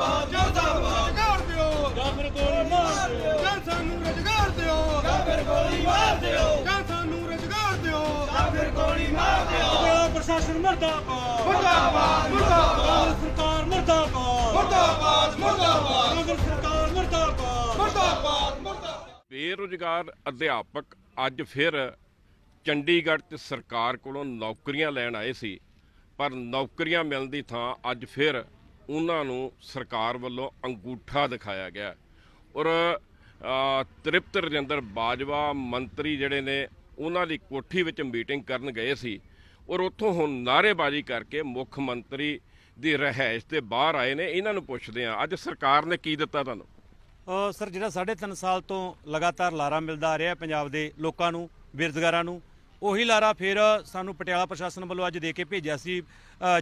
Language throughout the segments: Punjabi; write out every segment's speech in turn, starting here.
ਮੁਰਦਾਬਾਦ ਰੁਜ਼ਗਾਰ ਦਿਓ ਜਾਂ ਫਿਰ ਗੋਲੀ ਮਾਰ ਦਿਓ ਜਾਂ ਸਾਨੂੰ ਰੁਜ਼ਗਾਰ ਦਿਓ ਜਾਂ ਫਿਰ ਗੋਲੀ ਮਾਰ ਦਿਓ ਜਾਂ ਸਾਨੂੰ ਰੁਜ਼ਗਾਰ ਦਿਓ ਜਾਂ ਫਿਰ ਗੋਲੀ ਮਾਰ ਦਿਓ ਪ੍ਰਸ਼ਾਸਨ ਮੁਰਦਾਬਾਦ ਮੁਰਦਾਬਾਦ ਮੁਰਦਾਬਾਦ ਸਰਕਾਰ ਮੁਰਦਾਬਾਦ ਮੁਰਦਾਬਾਦ ਮੁਰਦਾਬਾਦ ਸਰਕਾਰ ਮੁਰਦਾਬਾਦ ਮੁਰਦਾਬਾਦ ਮੁਰਦਾਬਾਦ। ਬੇਰੁਜ਼ਗਾਰ ਅਧਿਆਪਕ ਅੱਜ ਫਿਰ ਚੰਡੀਗੜ੍ਹ 'ਚ ਸਰਕਾਰ ਕੋਲੋਂ ਨੌਕਰੀਆਂ ਲੈਣ ਆਏ ਸੀ, ਪਰ ਨੌਕਰੀਆਂ ਮਿਲਣ ਦੀ ਥਾਂ ਅੱਜ ਫਿਰ ਉਹਨਾਂ ਨੂੰ ਸਰਕਾਰ ਵੱਲੋਂ ਅੰਗੂਠਾ ਦਿਖਾਇਆ ਗਿਆ। ਔਰ ਤ੍ਰਿਪਤ ਰਜਿੰਦਰ ਬਾਜਵਾ ਮੰਤਰੀ ਜਿਹੜੇ ਨੇ ਉਹਨਾਂ ਦੀ ਕੋਠੀ ਵਿੱਚ ਮੀਟਿੰਗ ਕਰਨ ਗਏ ਸੀ, ਔਰ ਉੱਥੋਂ ਹੁਣ ਨਾਅਰੇਬਾਜ਼ੀ ਕਰਕੇ ਮੁੱਖ ਮੰਤਰੀ ਦੀ ਰਿਹਾਇਸ਼ ਤੇ ਬਾਹਰ ਆਏ ਨੇ। ਇਹਨਾਂ ਨੂੰ ਪੁੱਛਦੇ ਹਾਂ, ਅੱਜ ਸਰਕਾਰ ਨੇ ਕੀ ਦਿੱਤਾ ਤੁਹਾਨੂੰ? ਸਰ, ਜਿਹੜਾ 3.5 ਸਾਲ ਤੋਂ ਲਗਾਤਾਰ ਲਾਰਾ ਮਿਲਦਾ ਆ ਰਿਹਾ ਪੰਜਾਬ ਦੇ ਲੋਕਾਂ ਨੂੰ, ਬੇਰੁਜ਼ਗਾਰਾਂ ਨੂੰ, ਉਹੀ ਲਾਰਾ ਫਿਰ ਸਾਨੂੰ ਪਟਿਆਲਾ ਪ੍ਰਸ਼ਾਸਨ ਵੱਲੋਂ ਅੱਜ ਦੇ ਕੇ ਭੇਜਿਆ ਸੀ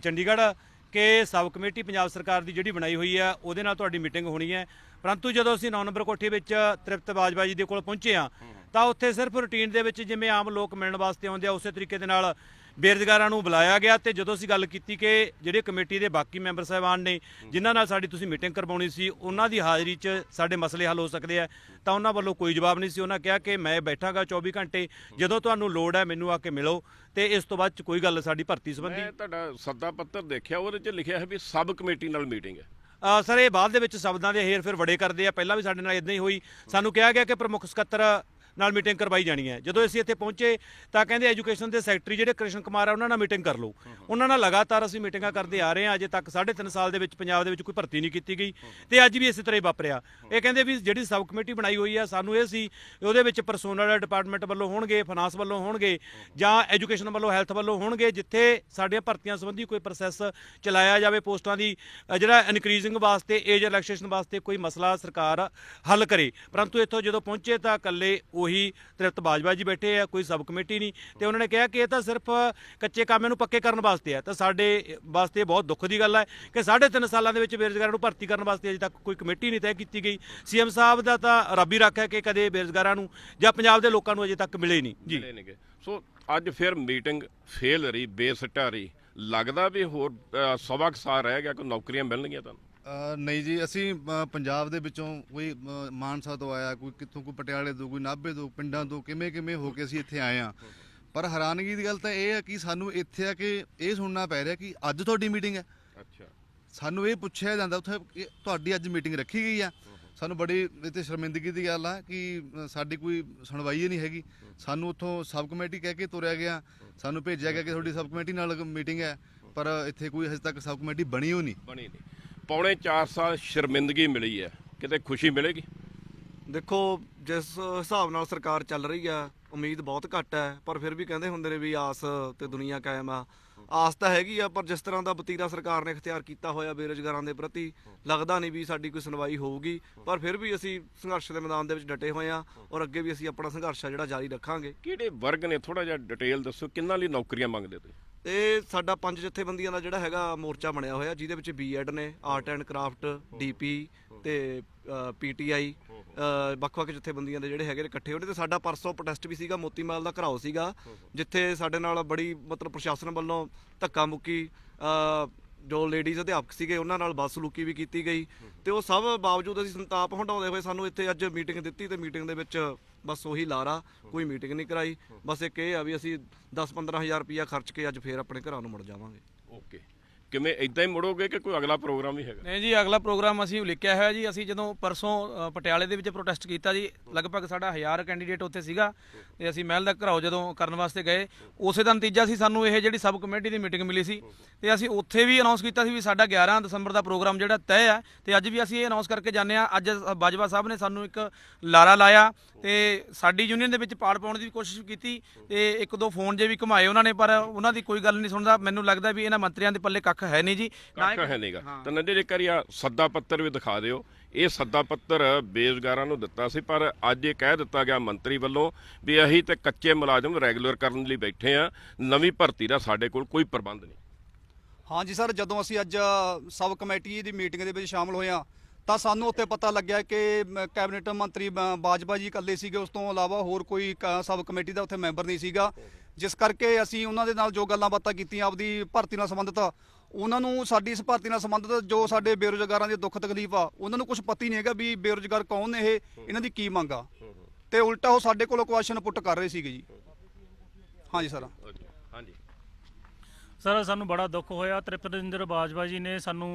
ਚੰਡੀਗੜ੍ਹ ਕਿ ਸਬ ਕਮੇਟੀ ਪੰਜਾਬ ਸਰਕਾਰ ਦੀ ਜਿਹੜੀ ਬਣਾਈ ਹੋਈ ਹੈ ਉਹਦੇ ਨਾਲ ਤੁਹਾਡੀ ਮੀਟਿੰਗ ਹੋਣੀ ਹੈ। ਪਰੰਤੂ ਜਦੋਂ ਅਸੀਂ 9 ਨੰਬਰ ਕੋਠੀ ਵਿੱਚ ਤ੍ਰਿਪਤ ਬਾਜਵਾ ਜੀ ਦੇ ਕੋਲ ਪਹੁੰਚੇ ਹਾਂ ਤਾਂ ਉੱਥੇ ਸਿਰਫ ਰੂਟੀਨ ਦੇ ਵਿੱਚ ਜਿਵੇਂ ਆਮ ਲੋਕ ਮਿਲਣ ਵਾਸਤੇ ਆਉਂਦੇ ਆ ਉਸੇ ਤਰੀਕੇ ਦੇ ਨਾਲ ਬੇਰੁਜ਼ਗਾਰਾਂ ਨੂੰ ਬੁਲਾਇਆ ਗਿਆ। ਤੇ ਜਦੋਂ ਅਸੀਂ ਗੱਲ ਕੀਤੀ ਕਿ ਜਿਹੜੇ ਕਮੇਟੀ ਦੇ ਬਾਕੀ ਮੈਂਬਰ ਸਾਹਿਬਾਨ ਨੇ ਜਿਨ੍ਹਾਂ ਨਾਲ ਸਾਡੀ ਤੁਸੀਂ ਮੀਟਿੰਗ ਕਰਵਾਉਣੀ ਸੀ ਉਹਨਾਂ ਦੀ ਹਾਜ਼ਰੀ 'ਚ ਸਾਡੇ ਮਸਲੇ ਹੱਲ ਹੋ ਸਕਦੇ ਆ, ਤਾਂ ਉਹਨਾਂ ਵੱਲੋਂ ਕੋਈ ਜਵਾਬ ਨਹੀਂ ਸੀ। ਉਹਨਾਂ ਕਿਹਾ ਕਿ ਮੈਂ ਬੈਠਾਂਗਾ 24 ਘੰਟੇ, ਜਦੋਂ ਤੁਹਾਨੂੰ ਲੋੜ ਹੈ ਮੈਨੂੰ ਆ ਕੇ ਮਿਲੋ, ਤੇ ਇਸ ਤੋਂ ਬਾਅਦ 'ਚ ਕੋਈ ਗੱਲ ਸਾਡੀ ਭਰਤੀ ਸੰਬੰਧੀ। ਮੈਂ ਤੁਹਾਡਾ ਸੱਦਾ ਪੱਤਰ ਦੇਖਿਆ, ਉਹਦੇ 'ਚ ਲਿਖਿਆ ਹੈ ਵੀ ਸਬ ਕਮੇਟੀ ਨਾਲ ਮੀਟਿੰਗ ਹੈ। ਸਰ, ਇਹ ਬਾਅਦ ਦੇ ਵਿੱਚ ਸ਼ਬਦਾਂ ਦੇ ਹੇਰ ਫੇਰ ਬੜੇ ਕਰਦੇ ਆ। ਪਹਿਲਾਂ ਵੀ ਸਾਡੇ ਨਾਲ ਇਦਾਂ ਹੀ ਹੋਈ। ਸਾਨੂੰ ਕਿਹਾ ਗਿਆ ਕਿ ਪ੍ਰਮੁੱਖ ਸਕੱਤਰ ਨਾਲ ਮੀਟਿੰਗ ਕਰਵਾਈ ਜਾਣੀ ਹੈ। ਜਦੋਂ ਅਸੀਂ ਇੱਥੇ ਪਹੁੰਚੇ ਤਾਂ ਕਹਿੰਦੇ ਐਜੂਕੇਸ਼ਨ ਦੇ ਸੈਕਟਰੀ ਜਿਹੜੇ ਕ੍ਰਿਸ਼ਨ ਕੁਮਾਰ ਆ ਉਹਨਾਂ ਨਾਲ ਮੀਟਿੰਗ ਕਰ ਲਓ। ਉਹਨਾਂ ਨਾਲ ਲਗਾਤਾਰ ਅਸੀਂ ਮੀਟਿੰਗਾਂ ਕਰਦੇ ਆ ਰਹੇ ਹਾਂ। ਅਜੇ ਤੱਕ 3.5 ਸਾਲ ਦੇ ਵਿੱਚ ਪੰਜਾਬ ਦੇ ਵਿੱਚ ਕੋਈ ਭਰਤੀ ਨਹੀਂ ਕੀਤੀ ਗਈ ਤੇ ਅੱਜ ਵੀ ਇਸੇ ਤਰ੍ਹਾਂ ਹੀ ਵਾਪਰਿਆ। ਇਹ ਕਹਿੰਦੇ ਵੀ ਜਿਹੜੀ ਸਬ ਕਮੇਟੀ ਬਣਾਈ ਹੋਈ ਆ, ਸਾਨੂੰ ਇਹ ਸੀ ਉਹਦੇ ਵਿੱਚ ਪਰਸੋਨਲ ਡਿਪਾਰਟਮੈਂਟ ਵੱਲੋਂ ਹੋਣਗੇ, ਫਾਈਨਾਂਸ ਵੱਲੋਂ ਹੋਣਗੇ ਜਾਂ ਐਜੂਕੇਸ਼ਨ ਵੱਲੋਂ, ਹੈਲਥ ਵੱਲੋਂ ਹੋਣਗੇ, ਜਿੱਥੇ ਸਾਡੀਆਂ ਭਰਤੀਆਂ ਸੰਬੰਧੀ ਕੋਈ ਪ੍ਰੋਸੈਸ ਚਲਾਇਆ ਜਾਵੇ, ਪੋਸਟਾਂ ਦੀ ਜਿਹੜਾ ਇਨਕਰੀਜ਼ਿੰਗ ਵਾਸਤੇ, ਏਜ ਰਿਲੈਕਸੇਸ਼ਨ ਵਾਸਤੇ ਕੋਈ ਮਸਲਾ ਸਰਕਾਰ ਹੱਲ ਕਰੇ। ਪਰੰਤੂ ਇੱਥੋਂ ਜਦੋਂ ਪਹੁੰਚੇ ਤਾਂ ਇਕੱਲੇ ਉਹੀ ਤ੍ਰਿਪਤ ਬਾਜਵਾ ਜੀ ਬੈਠੇ ਆ, ਕੋਈ ਸਬ ਕਮੇਟੀ ਨਹੀਂ। ਤੇ ਉਹਨਾਂ ਨੇ ਕਿਹਾ ਕਿ ਇਹ ਤਾਂ ਸਿਰਫ ਕੱਚੇ ਕਾਮਿਆਂ ਨੂੰ ਪੱਕੇ ਕਰਨ ਵਾਸਤੇ ਆ। ਤਾਂ ਸਾਡੇ ਵਾਸਤੇ ਬਹੁਤ ਦੁੱਖ ਦੀ ਗੱਲ ਹੈ ਕਿ 3.5 ਸਾਲਾਂ ਦੇ ਵਿੱਚ ਬੇਰੁਜ਼ਗਾਰਾਂ ਨੂੰ ਭਰਤੀ ਕਰਨ ਵਾਸਤੇ ਅਜੇ ਤੱਕ ਕੋਈ ਕਮੇਟੀ ਨਹੀਂ ਤੈਅ ਕੀਤੀ ਗਈ। ਸੀਐਮ ਸਾਹਿਬ ਦਾ ਤਾਂ ਰੱਬ ਹੀ ਰੱਖਿਆ ਕਿ ਕਦੇ ਬੇਰੁਜ਼ਗਾਰਾਂ ਨੂੰ ਜਾਂ ਪੰਜਾਬ ਦੇ ਲੋਕਾਂ ਨੂੰ ਅਜੇ ਤੱਕ ਮਿਲੇ ਨਹੀਂ ਜੀ। ਸੋ ਅੱਜ ਫਿਰ ਮੀਟਿੰਗ ਫੇਲ ਰਹੀ, ਬੇਸਿੱਟਾ ਰਹੀ। ਲੱਗਦਾ ਵੀ ਹੋਰ ਸਵਾ ਕੁ ਸਾਲ ਰਹਿ ਗਿਆ, ਕੋਈ ਨੌਕਰੀਆਂ ਮਿਲਣਗੀਆਂ ਤੁਹਾਨੂੰ? ਨਹੀਂ ਜੀ, ਅਸੀਂ ਪੰਜਾਬ ਦੇ ਵਿੱਚੋਂ ਕੋਈ ਮਾਨਸਾ ਤੋਂ ਆਇਆ, ਕੋਈ ਕਿੱਥੋਂ, ਕੋਈ ਪਟਿਆਲੇ ਤੋਂ, ਕੋਈ ਨਾਭੇ ਤੋਂ, ਪਿੰਡਾਂ ਤੋਂ, ਕਿਵੇਂ ਹੋ ਕੇ ਅਸੀਂ ਇੱਥੇ ਆਏ ਹਾਂ। ਪਰ ਹੈਰਾਨਗੀ ਦੀ ਗੱਲ ਤਾਂ ਇਹ ਹੈ ਕਿ ਸਾਨੂੰ ਇੱਥੇ ਆ ਕੇ ਇਹ ਸੁਣਨਾ ਪੈ ਰਿਹਾ ਕਿ ਅੱਜ ਤੁਹਾਡੀ ਮੀਟਿੰਗ ਹੈ। ਅੱਛਾ, ਸਾਨੂੰ ਇਹ ਪੁੱਛਿਆ ਜਾਂਦਾ ਉੱਥੇ ਕਿ ਤੁਹਾਡੀ ਅੱਜ ਮੀਟਿੰਗ ਰੱਖੀ ਗਈ ਆ। ਸਾਨੂੰ ਬੜੀ ਇੱਥੇ ਸ਼ਰਮਿੰਦਗੀ ਦੀ ਗੱਲ ਆ ਕਿ ਸਾਡੀ ਕੋਈ ਸੁਣਵਾਈ ਹੀ ਨਹੀਂ ਹੈਗੀ। ਸਾਨੂੰ ਉੱਥੋਂ ਸਬ ਕਮੇਟੀ ਕਹਿ ਕੇ ਤੁਰਿਆ ਗਿਆ, ਸਾਨੂੰ ਭੇਜਿਆ ਗਿਆ ਕਿ ਤੁਹਾਡੀ ਸਬ ਕਮੇਟੀ ਨਾਲ ਮੀਟਿੰਗ ਹੈ, ਪਰ ਇੱਥੇ ਕੋਈ ਹਜੇ ਤੱਕ ਸਬ ਕਮੇਟੀ ਬਣੀ ਨਹੀਂ। ਪੌਣੇ 4 ਸਾਲ ਸ਼ਰਮਿੰਦਗੀ ਮਿਲੀ ਹੈ, ਕਿਤੇ ਖੁਸ਼ੀ ਮਿਲੇਗੀ? ਦੇਖੋ, ਜਿਸ ਹਿਸਾਬ ਨਾਲ ਸਰਕਾਰ ਚੱਲ ਰਹੀ ਆ, ਉਮੀਦ ਬਹੁਤ ਘੱਟ ਹੈ, ਪਰ ਫਿਰ ਵੀ ਕਹਿੰਦੇ ਹੁੰਦੇ ਨੇ ਵੀ ਆਸ ਤੇ ਦੁਨੀਆ ਕਾਇਮ ਆ। ਆਸ ਤਾਂ ਹੈਗੀ ਆ, ਪਰ ਜਿਸ ਤਰ੍ਹਾਂ ਦਾ ਵਤੀਰਾ ਸਰਕਾਰ ਨੇ ਇਖਤਿਆਰ ਕੀਤਾ ਹੋਇਆ ਬੇਰੁਜ਼ਗਾਰਾਂ ਦੇ ਪ੍ਰਤੀ, ਲੱਗਦਾ ਨਹੀਂ ਵੀ ਸਾਡੀ ਕੋਈ ਸੁਣਵਾਈ ਹੋਊਗੀ। ਪਰ ਫਿਰ ਵੀ ਅਸੀਂ ਸੰਘਰਸ਼ ਦੇ ਮੈਦਾਨ ਦੇ ਵਿੱਚ ਡਟੇ ਹੋਏ ਹਾਂ ਔਰ ਅੱਗੇ ਵੀ ਅਸੀਂ ਆਪਣਾ ਸੰਘਰਸ਼ ਆ ਜਿਹੜਾ ਜਾਰੀ ਰੱਖਾਂਗੇ। ਕਿਹੜੇ ਵਰਗ ਨੇ, ਥੋੜਾ ਜਿਹਾ ਡਿਟੇਲ ਦੱਸੋ, ਕਿੰਨਾਂ ਲਈ ਨੌਕਰੀਆਂ ਮੰਗਦੇ ਤੁਸੀਂ? ਇਹ ਸਾਡਾ 5 ਜਥੇਬੰਦੀਆਂ ਦਾ ਜਿਹੜਾ ਹੈਗਾ ਮੋਰਚਾ ਬਣਿਆ ਹੋਇਆ, ਜਿਹਦੇ ਵਿੱਚ ਬੀਐਡ ਨੇ, ਆਰਟ ਐਂਡ ਕਰਾਫਟ, ਡੀਪੀ ਤੇ ਪੀਟੀਆਈ, ਵੱਖ-ਵੱਖ ਜਥੇਬੰਦੀਆਂ ਦੇ ਜਿਹੜੇ ਹੈਗੇ ਇਕੱਠੇ ਹੋਣੇ। ਤੇ ਸਾਡਾ ਪਰਸੋਂ ਪ੍ਰੋਟੈਸਟ ਵੀ ਸੀਗਾ, ਮੋਤੀ ਮਹਿਲ ਦਾ ਘਰਾਓ ਸੀਗਾ, ਜਿੱਥੇ ਸਾਡੇ ਨਾਲ ਬੜੀ ਮਤਲਬ ਪ੍ਰਸ਼ਾਸਨ ਵੱਲੋਂ ਧੱਕਾ ਮੁੱਕੀ, ਜੋ ਲੇਡੀਜ਼ ਅਧਿਆਪਕ ਸੀਗੇ ਉਹਨਾਂ ਨਾਲ ਬਦਸਲੂਕੀ ਵੀ ਕੀਤੀ ਗਈ। ਤੇ ਉਹ ਸਭ ਬਾਵਜੂਦ ਅਸੀਂ ਸੰਤਾਪ ਹਟਾਉਂਦੇ ਹੋਏ ਸਾਨੂੰ ਇੱਥੇ ਅੱਜ ਮੀਟਿੰਗ ਦਿੱਤੀ ਤੇ ਮੀਟਿੰਗ ਦੇ ਵਿੱਚ ਬਸ ਉਹੀ ਲਾਰਾ, ਕੋਈ ਮੀਟਿੰਗ ਨਹੀਂ ਕਰਾਈ। ਬਸ ਇੱਕ ਇਹ ਆ ਵੀ ਅਸੀਂ 10-15 ਹਜ਼ਾਰ ਰੁਪਈਆ ਖਰਚ ਕੇ ਅੱਜ ਫੇਰ ਆਪਣੇ ਘਰਾਂ ਨੂੰ ਮੁੜ ਜਾਵਾਂਗੇ। ਓਕੇ, ਕਿਵੇਂ ਇਦਾਂ ਹੀ ਮੁੜੋਗੇ ਕਿ ਕੋਈ ਅਗਲਾ ਪ੍ਰੋਗਰਾਮ ਵੀ ਹੈਗਾ? ਨਹੀਂ ਜੀ, ਅਗਲਾ ਪ੍ਰੋਗਰਾਮ ਅਸੀਂ ਲਿਖਿਆ ਹੋਇਆ ਜੀ। ਅਸੀਂ ਜਦੋਂ ਪਰਸੋਂ ਪਟਿਆਲੇ ਦੇ ਵਿੱਚ ਪ੍ਰੋਟੈਸਟ ਕੀਤਾ ਜੀ, ਲਗਭਗ ਸਾਡਾ 1000 ਕੈਂਡੀਡੇਟ ਉੱਥੇ ਸੀਗਾ ਤੇ ਅਸੀਂ ਮਹਿਲ ਦਾ ਘਰਾਓ ਜਦੋਂ ਕਰਨ ਵਾਸਤੇ ਗਏ, ਉਸੇ ਦਾ ਨਤੀਜਾ ਸੀ ਸਾਨੂੰ ਇਹ ਜਿਹੜੀ ਸਬ ਕਮੇਟੀ ਦੀ ਮੀਟਿੰਗ ਮਿਲੀ ਸੀ। ਤੇ ਅਸੀਂ ਉੱਥੇ ਵੀ ਅਨਾਉਂਸ ਕੀਤਾ ਸੀ ਵੀ ਸਾਡਾ 11 ਦਸੰਬਰ ਦਾ ਪ੍ਰੋਗਰਾਮ ਜਿਹੜਾ ਤੈਅ ਹੈ। ਤੇ ਅੱਜ ਵੀ ਅਸੀਂ ਇਹ ਅਨਾਉਂਸ ਕਰਕੇ ਜਾਂਦੇ ਹਾਂ। ਅੱਜ ਬਾਜਵਾ ਸਾਹਿਬ ਨੇ ਸਾਨੂੰ ਇੱਕ ਲਾਰਾ ਲਾਇਆ ਤੇ ਸਾਡੀ ਯੂਨੀਅਨ ਦੇ ਵਿੱਚ ਪਾੜ ਪਾਉਣ ਦੀ ਵੀ ਕੋਸ਼ਿਸ਼ ਕੀਤੀ ਤੇ 1-2 ਫੋਨ ਜੇ ਵੀ ਘੁਮਾਏ ਉਹਨਾਂ ਨੇ, ਪਰ ਉਹਨਾਂ ਦੀ ਕੋਈ ਗੱਲ ਨਹੀਂ ਸੁਣਦਾ। ਮੈਨੂੰ ਲੱਗਦਾ ਵੀ ਇਹਨਾਂ ਮੰਤਰੀਆਂ ਦੇ ਪੱਲੇ ਕੱਖ ਹੈ ਨਹੀਂ ਜੀ, ਕੱਖ ਹੈ ਨਹੀਂਗਾ। ਤਾਂ ਨੰਦੇ ਜੇ ਕਰਿਆ ਸੱਦਾ ਪੱਤਰ ਵੀ ਦਿਖਾ ਦਿਓ। ਇਹ ਸੱਦਾ ਪੱਤਰ ਬੇਰੁਜ਼ਗਾਰਾਂ ਨੂੰ ਦਿੱਤਾ ਸੀ, ਪਰ ਅੱਜ ਇਹ ਕਹਿ ਦਿੱਤਾ ਗਿਆ ਮੰਤਰੀ ਵੱਲੋਂ ਵੀ ਅਸੀਂ ਤੇ ਕੱਚੇ ਮੁਲਾਜ਼ਮ ਰੈਗੂਲਰ ਕਰਨ ਲਈ ਬੈਠੇ ਆ, ਨਵੀਂ ਭਰਤੀ ਦਾ ਸਾਡੇ ਕੋਲ ਕੋਈ ਪ੍ਰਬੰਧ ਨਹੀਂ। ਹਾਂਜੀ ਸਰ, ਜਦੋਂ ਅਸੀਂ ਅੱਜ ਸਬ ਕਮੇਟੀ ਦੀ ਮੀਟਿੰਗ ਦੇ ਵਿੱਚ ਸ਼ਾਮਲ ਹੋਏ ਹਾਂ ਤਾਂ ਸਾਨੂੰ ਉੱਥੇ ਪਤਾ ਲੱਗਿਆ ਕਿ ਕੈਬਨਿਟ ਮੰਤਰੀ ਬਾਜਵਾ ਜੀ ਇਕੱਲੇ ਸੀਗੇ, ਉਸ ਤੋਂ ਇਲਾਵਾ ਹੋਰ ਕੋਈ ਸਬ ਕਮੇਟੀ ਦਾ ਉੱਥੇ ਮੈਂਬਰ ਨਹੀਂ ਸੀਗਾ। ਜਿਸ ਕਰਕੇ ਅਸੀਂ ਉਹਨਾਂ ਦੇ ਨਾਲ ਜੋ ਗੱਲਾਂ ਬਾਤਾਂ ਕੀਤੀਆਂ ਆਪਦੀ ਭਰਤੀ ਨਾਲ ਸੰਬੰਧਿਤ, ਉਹਨਾਂ ਨੂੰ ਸਾਡੀ ਇਸ ਭਰਤੀ ਨਾਲ ਸੰਬੰਧਿਤ ਜੋ ਸਾਡੇ ਬੇਰੁਜ਼ਗਾਰਾਂ ਦੀ ਦੁੱਖ ਤਕਲੀਫ ਆ ਉਹਨਾਂ ਨੂੰ ਕੁਝ ਪਤਾ ਹੀ ਨਹੀਂ ਹੈਗਾ ਵੀ ਬੇਰੁਜ਼ਗਾਰ ਕੌਣ ਨੇ, ਇਹ ਇਹਨਾਂ ਦੀ ਕੀ ਮੰਗ ਆ, ਤੇ ਉਲਟਾ ਉਹ ਸਾਡੇ ਕੋਲੋਂ ਕੁਐਸਚਨ ਪੁੱਟ ਕਰ ਰਹੇ ਸੀਗੇ ਜੀ। ਹਾਂਜੀ ਸਰ। ਹਾਂਜੀ ਸਰ ਸਾਨੂੰ ਬੜਾ ਦੁੱਖ ਹੋਇਆ। ਤ੍ਰਿਪਤਿੰਦਰ ਬਾਜਵਾ ਜੀ ਨੇ ਸਾਨੂੰ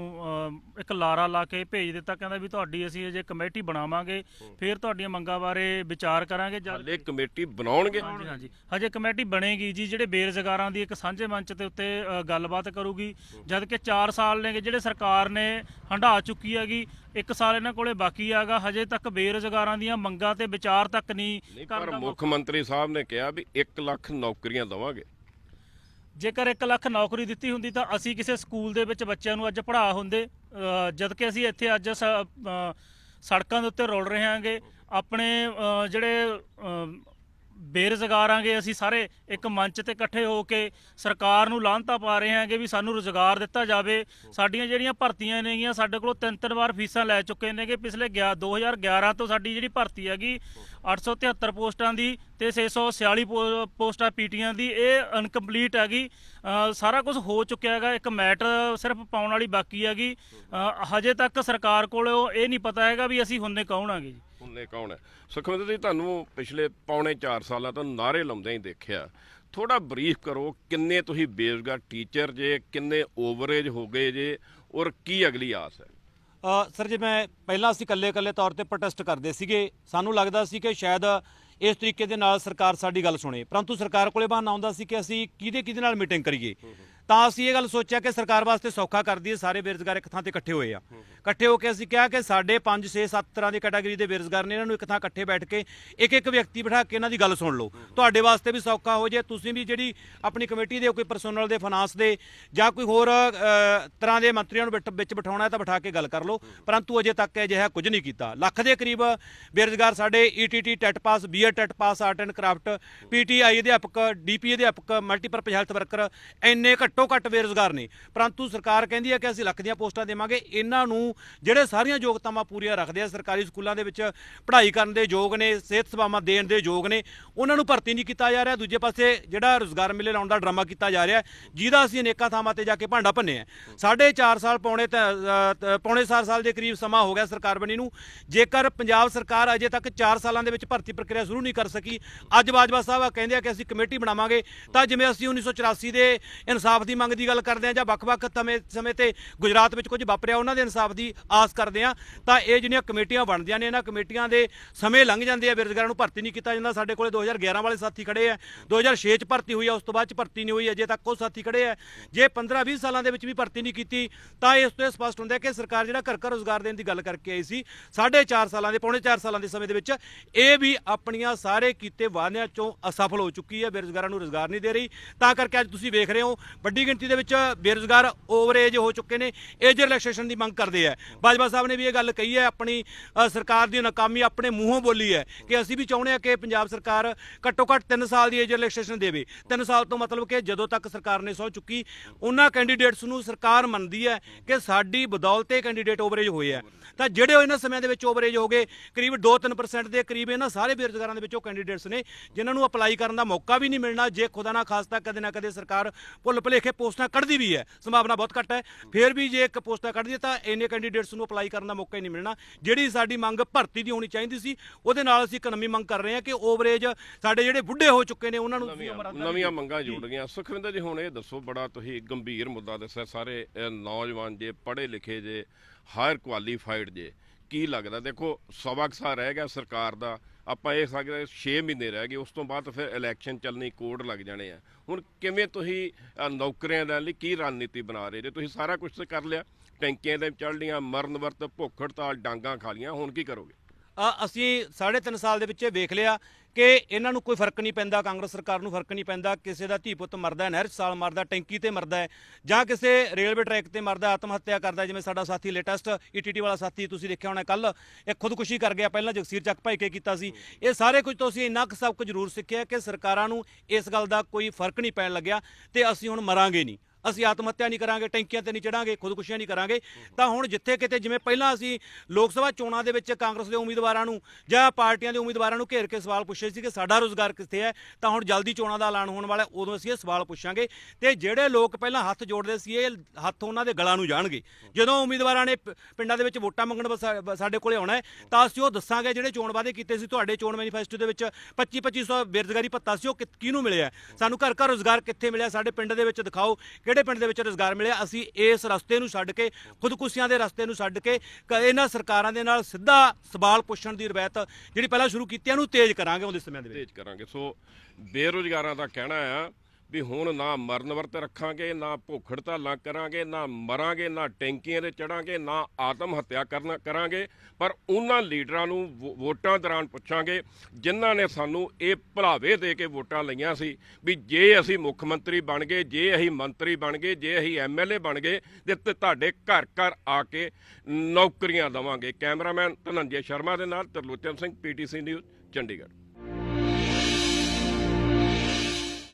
ਇੱਕ ਲਾਰਾ ਲਾ ਕੇ ਭੇਜ ਦਿੱਤਾ, ਕਹਿੰਦਾ ਵੀ ਤੁਹਾਡੀ ਅਸੀਂ ਅਜੇ ਕਮੇਟੀ ਬਣਾਵਾਂਗੇ, ਫਿਰ ਤੁਹਾਡੀਆਂ ਮੰਗਾਂ ਬਾਰੇ ਵਿਚਾਰ ਕਰਾਂਗੇ। ਹਾਲੇ ਕਮੇਟੀ ਬਣਾਉਣਗੇ? ਹਾਂਜੀ ਹਾਂਜੀ, ਹਜੇ ਕਮੇਟੀ ਬਣੇਗੀ ਜੀ, ਜਿਹੜੇ ਬੇਰੁਜ਼ਗਾਰਾਂ ਦੀ ਇੱਕ ਸਾਂਝੇ ਮੰਚ ਦੇ ਉੱਤੇ ਗੱਲਬਾਤ ਕਰੂਗੀ। ਜਦ ਕਿ 4 ਸਾਲ ਨੇ ਜਿਹੜੇ ਸਰਕਾਰ ਨੇ ਹੰਢਾ ਚੁੱਕੀ ਹੈਗੀ, 1 ਸਾਲ ਇਹਨਾਂ ਕੋਲੇ ਬਾਕੀ ਹੈਗਾ, ਹਜੇ ਤੱਕ ਬੇਰੁਜ਼ਗਾਰਾਂ ਦੀਆਂ ਮੰਗਾਂ ਤੇ ਵਿਚਾਰ ਤੱਕ ਨਹੀਂ ਪਰ ਕਰਨ ਦਾ ਮੁੱਖ ਮੰਤਰੀ ਸਾਹਿਬ ਨੇ ਕਿਹਾ ਵੀ 1 ਲੱਖ ਨੌਕਰੀਆਂ ਦੇਵਾਂਗੇ। ਜੇਕਰ 1 ਲੱਖ ਨੌਕਰੀ ਦਿੱਤੀ ਹੁੰਦੀ ਤਾਂ ਅਸੀਂ ਕਿਸੇ ਸਕੂਲ ਦੇ ਵਿੱਚ ਬੱਚਿਆਂ ਨੂੰ ਅੱਜ ਪੜ੍ਹਾ ਹੁੰਦੇ, ਜਦ ਕਿ ਅਸੀਂ ਇੱਥੇ ਅੱਜ ਸੜਕਾਂ ਦੇ ਉੱਤੇ ਰੁਲ ਰਹੇ ਹਾਂਗੇ। ਆਪਣੇ ਜਿਹੜੇ ਬੇਰੁਜ਼ਗਾਰ ਆਂਗੇ ਅਸੀਂ ਸਾਰੇ ਇੱਕ ਮੰਚ ਤੇ ਇਕੱਠੇ ਹੋ ਕੇ ਸਰਕਾਰ ਨੂੰ ਲਾਹਨਤਾਂ ਪਾ ਰਹੇ ਹਾਂਗੇ ਵੀ ਸਾਨੂੰ ਰੁਜ਼ਗਾਰ ਦਿੱਤਾ ਜਾਵੇ। ਸਾਡੀਆਂ ਜਿਹੜੀਆਂ ਭਰਤੀਆਂ ਨੇਗੀਆਂ, ਸਾਡੇ ਕੋਲੋਂ 3 ਵਾਰ ਫੀਸਾਂ ਲੈ ਚੁੱਕੇ ਨੇਗੇ। ਪਿਛਲੇ 2011 ਤੋਂ ਸਾਡੀ ਜਿਹੜੀ ਭਰਤੀ ਹੈਗੀ 873 ਪੋਸਟਾਂ ਦੀ ਤੇ 646 ਪੋਸਟਾਂ ਪੀਟੀਆਂ ਦੀ, ਇਹ ਅਨਕੰਪਲੀਟ ਹੈਗੀ। ਸਾਰਾ ਕੁਝ ਹੋ ਚੁੱਕਿਆ ਹੈਗਾ, ਇੱਕ ਮੈਟ ਸਿਰਫ ਪਾਉਣ ਵਾਲੀ ਬਾਕੀ ਹੈਗੀ। ਹਜੇ ਤੱਕ ਸਰਕਾਰ ਕੋਲ ਇਹ ਨਹੀਂ ਪਤਾ ਹੈਗਾ ਵੀ ਅਸੀਂ ਹੁੰਦੇ ਕੌਣ ਆਂਗੇ ਜੀ। ਹੁੰਦੇ ਕੌਣ ਹੈ? ਸੁਖਵਿੰਦਰ ਜੀ, ਤੁਹਾਨੂੰ ਪਿਛਲੇ ਪੌਣੇ 4 ਸਾਲਾਂ ਤੋਂ ਨਾਅਰੇ ਲਾਉਂਦੇ ਹੀ ਦੇਖਿਆ, ਥੋੜਾ ਬਰੀਫ ਕਰੋ ਕਿੰਨੇ ਤੁਸੀਂ ਬੇਰੁਜ਼ਗਾਰ ਟੀਚਰ ਜੇ, ਕਿੰਨੇ ਓਵਰਏਜ ਹੋ ਗਏ ਜੇ, ਔਰ ਕੀ ਅਗਲੀ ਆਸ ਹੈ? ਸਰ ਜੀ, ਮੈਂ ਪਹਿਲਾਂ ਅਸੀਂ ਇਕੱਲੇ ਤੌਰ ਤੇ ਪ੍ਰੋਟੈਸਟ ਕਰਦੇ ਸੀਗੇ। ਸਾਨੂੰ ਲੱਗਦਾ ਸੀ ਕਿ ਸ਼ਾਇਦ ਇਸ ਤਰੀਕੇ ਦੇ ਨਾਲ ਸਰਕਾਰ ਸਾਡੀ ਗੱਲ ਸੁਣੇ, ਪਰੰਤੂ ਸਰਕਾਰ ਕੋਲੇ ਬਹਾਨਾ ਆਉਂਦਾ ਸੀ ਕਿ ਅਸੀਂ ਕਿਹਦੇ ਨਾਲ ਮੀਟਿੰਗ ਕਰੀਏ। ਤਾਂ ਅਸੀਂ ਇਹ ਗੱਲ ਸੋਚਿਆ ਕਿ ਸਰਕਾਰ ਵਾਸਤੇ ਸੌਖਾ ਕਰ ਦਈਏ, ਸਾਰੇ ਬੇਰੁਜ਼ਗਾਰ ਇੱਕ ਥਾਂ ਤੇ ਇਕੱਠੇ ਹੋਏ ਆ। ਇਕੱਠੇ ਹੋ ਕੇ ਅਸੀਂ ਕਿਹਾ ਕਿ ਸਾਡੇ 5 6 7 ਤਰ੍ਹਾਂ ਦੀ ਕੈਟਾਗਰੀ ਦੇ ਬੇਰੁਜ਼ਗਾਰ ਨੇ, ਇਹਨਾਂ ਨੂੰ ਇੱਕ ਥਾਂ ਇਕੱਠੇ ਬੈਠ ਕੇ ਇੱਕ ਵਿਅਕਤੀ ਬਿਠਾ ਕੇ ਇਹਨਾਂ ਦੀ ਗੱਲ ਸੁਣ ਲਓ, ਤੁਹਾਡੇ ਵਾਸਤੇ ਵੀ ਸੌਖਾ ਹੋ ਜੇ। ਤੁਸੀਂ ਵੀ ਜਿਹੜੀ ਆਪਣੀ ਕਮੇਟੀ ਦੇ ਕੋਈ ਪਰਸਨਲ ਦੇ ਫਾਈਨਾਂਸ ਦੇ ਜਾਂ ਕੋਈ ਹੋਰ ਤਰ੍ਹਾਂ ਦੇ ਮੰਤਰੀਆਂ ਨੂੰ ਵਿੱਚ ਬਿਠਾਉਣਾ ਤਾਂ ਬਿਠਾ ਕੇ ਗੱਲ ਕਰ ਲਓ, ਪਰੰਤੂ ਅਜੇ ਤੱਕ ਅਜਿਹਾ ਕੁਝ ਨਹੀਂ ਕੀਤਾ। ਲੱਖ ਦੇ ਕਰੀਬ ਬੇਰੁਜ਼ਗਾਰ ਸਾਡੇ ETT TET pass, BEd TET pass, art and craft, PTI ਅਧਿਆਪਕ, DP ਅਧਿਆਪਕ, ਮਲਟੀਪਰਪਜ਼ ਹੈਲਥ ਵਰਕਰ, ਇੰਨੇ ਘੱਟੋ ਘੱਟ ਬੇਰੁਜ਼ਗਾਰ ਨੇ। ਪਰੰਤੂ ਸਰਕਾਰ ਕਹਿੰਦੀ ਹੈ ਕਿ ਅਸੀਂ ਲੱਖ ਦੀਆਂ ਪੋਸਟਾਂ ਦੇਵਾਂਗੇ। ਇਹਨਾਂ ਨੂੰ ਜਿਹੜੇ ਸਾਰੀਆਂ ਯੋਗਤਾਵਾਂ ਪੂਰੀਆਂ ਰੱਖਦੇ ਆ, ਸਰਕਾਰੀ ਸਕੂਲਾਂ ਦੇ ਵਿੱਚ ਪੜ੍ਹਾਈ ਕਰਨ ਦੇ ਯੋਗ ਨੇ, ਸਿਹਤ ਸੇਵਾਵਾਂ ਦੇਣ ਦੇ ਯੋਗ ਨੇ, ਉਹਨਾਂ ਨੂੰ ਭਰਤੀ ਨਹੀਂ ਕੀਤਾ ਜਾ ਰਿਹਾ। ਦੂਜੇ ਪਾਸੇ ਜਿਹੜਾ ਰੁਜ਼ਗਾਰ ਮੇਲੇ ਲਾਉਣ ਦਾ ਡਰਾਮਾ ਕੀਤਾ ਜਾ ਰਿਹਾ, ਜਿਹਦਾ ਅਸੀਂ ਅਨੇਕਾਂ ਥਾਵਾਂ ਤੇ ਜਾ ਕੇ ਭਾਂਡਾ ਭੰਨੇ ਆ। 4.5 ਸਾਲ ਪੌਣੇ 4 ਸਾਲ ਦੇ ਕਰੀਬ ਸਮਾਂ ਹੋ ਗਿਆ ਸਰਕਾਰ ਬਣੀ ਨੂੰ। ਜੇਕਰ ਪੰਜਾਬ ਸਰਕਾਰ ਅਜੇ ਤੱਕ 4 ਸਾਲਾਂ ਦੇ ਵਿੱਚ ਭਰਤੀ ਪ੍ਰਕਿਰਿਆ ਸ਼ੁਰੂ ਨਹੀਂ ਕਰ ਸਕੀ, ਅੱਜ ਬਾਜਵਾ ਸਾਹਿਬ ਕਹਿੰਦੇ ਆ ਕਿ ਅਸੀਂ ਕਮੇਟੀ ਬਣਾਵਾਂਗੇ, ਤਾਂ ਜਿਵੇਂ ਅਸੀਂ 1984 ਦੇ ਇਨਸਾਫ ਦੀ ਮੰਗ ਦੀ ਗੱਲ ਕਰਦੇ ਆ ਜਾਂ ਵੱਖ-ਵੱਖ ਸਮੇਂ ਤੇ ਗੁਜਰਾਤ ਵਿੱਚ ਕੁਝ ਵਾਪਰਿਆ ਉਹਨਾਂ ਦੇ ਇਨਸਾਫ ਦੀ ਆਸ ਕਰਦੇ ਆ, ਤਾਂ ਇਹ ਜਿਹੜੀਆਂ ਕਮੇਟੀਆਂ ਬਣਦੀਆਂ ਨੇ, ਇਹਨਾਂ ਕਮੇਟੀਆਂ ਦੇ ਸਮੇਂ ਲੰਘ ਜਾਂਦੇ ਆ, ਬੇਰੁਜ਼ਗਾਰਾਂ ਨੂੰ ਭਰਤੀ ਨਹੀਂ ਕੀਤਾ ਜਾਂਦਾ। ਸਾਡੇ ਕੋਲੇ 2011 ਵਾਲੇ ਸਾਥੀ ਖੜੇ ਆ, 2006 ਚ ਭਰਤੀ ਹੋਈ ਆ, ਉਸ ਤੋਂ ਬਾਅਦ ਚ ਭਰਤੀ ਨਹੀਂ ਹੋਈ, ਅਜੇ ਤੱਕ ਉਹ ਸਾਥੀ ਖੜੇ ਆ। ਜੇ 15-20 ਸਾਲਾਂ ਦੇ ਵਿੱਚ ਵੀ ਭਰਤੀ ਨਹੀਂ ਕੀਤੀ ਤਾਂ ਇਸ ਤੋਂ ਸਪਸ਼ਟ ਹੁੰਦਾ ਕਿ ਸਰਕਾਰ ਜਿਹੜਾ ਘਰ ਰੁਜ਼ਗਾਰ ਦੇਣ ਦੀ ਗੱਲ ਕਰਕੇ ਆਈ ਸੀ 4.5 ਸਾਲਾਂ ਦੇ ਪੌਣੇ 4 ਸਾਲਾਂ ਦੇ ਸਮੇਂ ਦੇ ਵਿੱਚ, ਇਹ ਵੀ ਆਪਣੀਆਂ ਸਾਰੇ ਕੀਤੇ ਵਾਅਦਿਆਂ ਚੋਂ ਅਸਫਲ ਹੋ ਚੁੱਕੀ ਹੈ। ਬੇਰੁਜ਼ਗਾਰਾਂ ਨੂੰ ਰੁਜ਼ਗਾਰ ਨਹੀਂ ਦੇ ਰਹੀ, ਤਾਂ ਕਰਕੇ ਅੱਜ ਤੁਸੀਂ ਵੇਖ ਰਹੇ ਹੋ ਵੱਡੀ ਗਿਣਤੀ ਦੇ ਵਿੱਚ ਬੇਰੁਜ਼ਗਾਰ ਓਵਰ ਏਜ ਹੋ ਚੁੱਕੇ ਨੇ, ਏਜ ਰਿਲੈਕਸੇਸ਼ਨ ਦੀ ਮੰਗ ਕਰਦੇ ਆ। ਬਾਜਵਾ ਸਾਹਿਬ ਨੇ ਵੀ ਇਹ ਗੱਲ ਕਹੀ ਹੈ, ਆਪਣੀ ਸਰਕਾਰ ਦੀ ਨਾਕਾਮੀ ਆਪਣੇ ਮੂੰਹੋਂ ਬੋਲੀ ਹੈ ਕਿ ਅਸੀਂ ਵੀ ਚਾਹੁੰਦੇ ਹਾਂ ਕਿ ਪੰਜਾਬ ਸਰਕਾਰ ਘੱਟੋ ਘੱਟ 3 ਸਾਲ ਦੀ ਏਜ ਰਿਲੈਕਸੇਸ਼ਨ ਦੇਵੇ। 3 ਸਾਲ ਤੋਂ ਮਤਲਬ ਕਿ ਜਦੋਂ ਤੱਕ ਸਰਕਾਰ ਨੇ ਸਹੁੰ ਚੁੱਕੀ, ਉਹਨਾਂ ਕੈਂਡੀਡੇਟਸ ਨੂੰ ਸਰਕਾਰ ਮੰਨਦੀ ਹੈ ਕਿ ਸਾਡੀ ਬਦੌਲਤ ਇਹ ਕੈਂਡੀਡੇਟ ਓਵਰੇਜ ਹੋਏ ਆ। ਤਾਂ ਜਿਹੜੇ ਇਹਨਾਂ ਸਮਿਆਂ ਦੇ ਵਿੱਚ ਓਵਰੇਜ ਹੋ ਗਏ, ਕਰੀਬ 2-3% ਦੇ ਕਰੀਬ ਇਹਨਾਂ ਸਾਰੇ ਬੇਰੁਜ਼ਗਾਰਾਂ ਦੇ ਵਿੱਚ ਉਹ ਕੈਂਡੀਡੇਟਸ ਨੇ ਜਿਨ੍ਹਾਂ ਨੂੰ ਅਪਲਾਈ ਕਰਨ ਦਾ ਮੌਕਾ ਵੀ ਨਹੀਂ ਮਿਲਣਾ। ਜੇ ਖੁਦਾ ਨਾ ਖਾਸਤਾ ਕਦੇ ਨਾ ਕਦੇ ਸਰਕਾਰ ਭੁੱਲ ਭੁਲੇਖੇ ਪੋਸਟਾਂ ਕੱਢਦੀ ਵੀ ਹੈ, ਸੰਭਾਵਨਾ ਬਹੁਤ ਘੱਟ ਹੈ, ਫਿਰ ਵੀ ਜੇ ਇੱਕ ਪੋਸਟਾਂ ਕੱਢਦੀ ਹੈ ਤਾਂ ਇੰਨੇ ਕੈਂਡੀਡੇਟਸ ਨੂੰ ਅਪਲਾਈ ਕਰਨ ਦਾ ਮੌਕਾ ਹੀ ਨਹੀਂ ਮਿਲਣਾ। ਜਿਹੜੀ ਸਾਡੀ ਮੰਗ ਭਰਤੀ ਦੀ ਹੋਣੀ ਚਾਹੀਦੀ ਸੀ, ਉਹਦੇ ਨਾਲ ਅਸੀਂ ਇੱਕ ਨਵੀਂ ਮੰਗ ਕਰ ਰਹੇ ਹਾਂ ਕਿ ਓਵਰੇਜ ਸਾਡੇ ਜਿਹੜੇ ਬੁੱਢੇ ਹੋ ਚੁੱਕੇ ਨੇ ਉਹਨਾਂ ਨੂੰ ਨਵੀਆਂ ਮੰਗਾਂ ਜੁੜ ਗਈਆਂ। ਸੁਖਵਿੰਦਰ ਜੀ, ਹੁਣ ਇਹ ਦੱਸੋ, ਬੜਾ ਤੁਸੀਂ ਗੰਭੀਰ ਮੁੱਦਾ ਦੱਸਿਆ, ਸਾਰੇ ਨੌਜਵਾਨ ਜੇ, ਪੜ੍ਹੇ ਲਿਖੇ ਜੇ, ਹਾਇਰ ਕੁਆਲੀਫਾਈਡ ਜੇ, ਕੀ ਲੱਗਦਾ? ਦੇਖੋ ਸਵਾ ਕੁ ਸਾਲ ਰਹਿ ਗਿਆ ਸਰਕਾਰ ਦਾ, ਆਪਾਂ ਇਹ ਸਕਦੇ 6 ਮਹੀਨੇ ਰਹਿ ਗਏ, ਉਸ ਤੋਂ ਬਾਅਦ ਫਿਰ ਇਲੈਕਸ਼ਨ ਚੱਲਣੀ, ਕੋਡ ਲੱਗ ਜਾਣੇ ਆ। ਹੁਣ ਕਿਵੇਂ ਤੁਸੀਂ ਨੌਕਰੀਆਂ ਲੈਣ ਲਈ ਕੀ ਰਣਨੀਤੀ ਬਣਾ ਰਹੇ ਜੇ? ਤੁਸੀਂ ਸਾਰਾ ਕੁਝ ਤਾਂ ਕਰ ਲਿਆ, ਟੈਂਕੀਆਂ ਦੇ ਚੜ੍ਹ ਲੀਆਂ, ਮਰਨ ਵਰਤ, ਭੁੱਖ ਹੜਤਾਲ, ਡਾਂਗਾਂ ਖਾ ਲੀਆਂ, ਹੁਣ ਕੀ ਕਰੋਗੇ? ਅਸੀਂ 3.5 ਸਾਲ ਦੇ ਵਿੱਚ ਵੇਖ ਲਿਆ ਕਿ ਇਹਨਾਂ ਨੂੰ ਕੋਈ ਫਰਕ ਨਹੀਂ ਪੈਂਦਾ, ਕਾਂਗਰਸ ਸਰਕਾਰ ਨੂੰ ਫਰਕ ਨਹੀਂ ਪੈਂਦਾ। ਕਿਸੇ ਦਾ ਧੀ ਪੁੱਤ ਮਰਦਾ, ਨਹਿਰ 'ਚ ਸਾਲ ਮਰਦਾ, ਟੈਂਕੀ ਤੇ ਮਰਦਾ ਹੈ, ਜਾਂ ਕਿਸੇ ਰੇਲਵੇ ਟਰੈਕ ਤੇ ਮਰਦਾ, ਆਤਮ ਹੱਤਿਆ ਕਰਦਾ, ਜਿਵੇਂ ਸਾਡਾ ਸਾਥੀ ਲੇਟੈਸਟ ETT ਵਾਲਾ ਸਾਥੀ ਤੁਸੀਂ ਦੇਖਿਆ ਹੋਣਾ, ਕੱਲ ਇੱਕ ਖੁਦਕੁਸ਼ੀ ਕਰ ਗਿਆ, ਪਹਿਲਾਂ ਜਗਸੀਰ ਚੱਕ ਭਾਈ ਕੇ ਕੀਤਾ ਸੀ। ਇਹ ਸਾਰੇ ਕੁਝ ਤੋਂ ਅਸੀਂ ਇੰਨਾ ਕੁ ਸਭ ਕੁਝ ਜ਼ਰੂਰ ਸਿੱਖਿਆ ਕਿ ਸਰਕਾਰਾਂ ਨੂੰ ਇਸ ਗੱਲ ਦਾ ਕੋਈ ਫਰਕ ਨਹੀਂ ਪੈਣ ਲੱਗਿਆ ਤੇ ਅਸੀਂ ਹੁਣ ਮਰਾਂਗੇ ਨਹੀਂ। ਅਸੀਂ ਆਤਮ ਹੱਤਿਆ ਨਹੀਂ ਕਰਾਂਗੇ, ਟੈਂਕੀਆਂ ਤੇ ਨਹੀਂ ਚੜਾਂਗੇ, ਖੁਦਕੁਸ਼ੀਆਂ ਨਹੀਂ ਕਰਾਂਗੇ। ਤਾਂ ਹੁਣ ਜਿੱਥੇ ਕਿਤੇ ਜਿਵੇਂ ਪਹਿਲਾਂ ਅਸੀਂ ਲੋਕ ਸਭਾ ਚੋਣਾਂ ਦੇ ਵਿੱਚ ਕਾਂਗਰਸ ਦੇ ਉਮੀਦਵਾਰਾਂ ਨੂੰ ਜਾਂ ਪਾਰਟੀਆਂ ਦੇ ਉਮੀਦਵਾਰਾਂ ਨੂੰ ਘੇਰ ਕੇ ਸਵਾਲ ਪੁੱਛੇ ਸੀ ਕਿ ਸਾਡਾ ਰੋਜ਼ਗਾਰ ਕਿੱਥੇ ਹੈ, ਤਾਂ ਹੁਣ ਜਲਦੀ ਚੋਣਾਂ ਦਾ ਐਲਾਨ ਹੋਣ ਵਾਲਾ, ਉਦੋਂ ਅਸੀਂ ਇਹ ਸਵਾਲ ਪੁੱਛਾਂਗੇ। ਤੇ ਜਿਹੜੇ ਲੋਕ ਪਹਿਲਾਂ ਹੱਥ ਜੋੜਦੇ ਸੀ ਇਹ ਹੱਥ ਉਹਨਾਂ ਦੇ ਗਲਾਂ ਨੂੰ ਜਾਣਗੇ। ਜਦੋਂ ਉਮੀਦਵਾਰਾਂ ਨੇ ਪਿੰਡਾਂ ਦੇ ਵਿੱਚ ਵੋਟਾਂ ਮੰਗਣ ਸਾਡੇ ਕੋਲੇ ਆਉਣਾ ਹੈ ਤਾਂ ਅਸੀਂ ਉਹ ਦੱਸਾਂਗੇ ਜਿਹੜੇ ਚੋਣ ਵਾਅਦੇ ਕੀਤੇ ਸੀ ਤੁਹਾਡੇ ਚੋਣ ਮੈਨੀਫੈਸਟੋ ਦੇ ਵਿੱਚ 2500 ਬੇਰੁਜ਼ਗਾਰੀ ਭੱਤਾ ਸੀ ਉਹ ਕਿਹਨੂੰ ਮਿਲਿਆ, ਸਾਨੂੰ ਘਰ ਘਰ ਰੋਜ਼ਗਾਰ ਕਿੱਥੇ ਮਿਲਿਆ, ਸਾਡੇ ਪਿੰਡ ਦੇ ਵਿੱਚ ਦਿਖਾਓ ਕਿਹੜੇ ਪਿੰਡ ਦੇ ਵਿੱਚ ਰੋਜ਼ਗਾਰ ਮਿਲਿਆ। ਅਸੀਂ ਇਸ ਰਸਤੇ ਨੂੰ ਛੱਡ ਕੇ, ਖੁਦਕੁਸ਼ੀਆਂ ਦੇ ਰਸਤੇ ਨੂੰ ਛੱਡ ਕੇ ਇਹਨਾਂ ਸਰਕਾਰਾਂ ਦੇ ਨਾਲ ਸਿੱਧਾ ਸਵਾਲ ਪੁੱਛਣ ਦੀ ਰਵਾਇਤ ਜਿਹੜੀ ਪਹਿਲਾਂ ਸ਼ੁਰੂ ਕੀਤੀ ਇਹਨੂੰ ਤੇਜ਼ ਕਰਾਂਗੇ ਆਉਂਦੇ ਸਮੇਂ ਦੇ ਵਿੱਚ। ਤੇਜ਼ ਕਰਾਂਗੇ। ਸੋ ਬੇਰੁਜ਼ਗਾਰਾਂ ਦਾ ਕਹਿਣਾ ਆ ਵੀ ਹੁਣ ਨਾ ਮਰਨ ਵਰਤ ਰੱਖਾਂਗੇ, ਨਾ ਭੁੱਖ ਹੜਤਾਲਾਂ ਕਰਾਂਗੇ, ਨਾ ਮਰਾਂਗੇ, ਨਾ ਟੈਂਕੀਆਂ ਤੇ ਚੜਾਂਗੇ, ਨਾ ਆਤਮ ਹੱਤਿਆ ਕਰਾਂਗੇ, ਪਰ ਉਹਨਾਂ ਲੀਡਰਾਂ ਨੂੰ ਵੋਟਾਂ ਦੌਰਾਨ ਪੁੱਛਾਂਗੇ ਜਿਨ੍ਹਾਂ ਨੇ ਸਾਨੂੰ ਇਹ ਭੁਲਾਵੇ ਦੇ ਕੇ ਵੋਟਾਂ ਲਈਆਂ ਸੀ ਵੀ ਜੇ ਅਸੀਂ ਮੁੱਖ ਮੰਤਰੀ ਬਣ ਗਏ, ਜੇ ਅਸੀਂ ਮੰਤਰੀ ਬਣ ਗਏ, ਜੇ ਅਸੀਂ ਐਮਐਲਏ ਬਣ ਗਏ ਤੇ ਤੁਹਾਡੇ ਘਰ ਘਰ ਆ ਕੇ ਨੌਕਰੀਆਂ ਦੇਵਾਂਗੇ। ਕੈਮਰਾਮੈਨ ਧਨੰਜੇ ਸ਼ਰਮਾ ਦੇ ਨਾਲ ਤਰਲੋਚਨ ਸਿੰਘ, PTC ਨਿਊਜ਼, ਚੰਡੀਗੜ੍ਹ।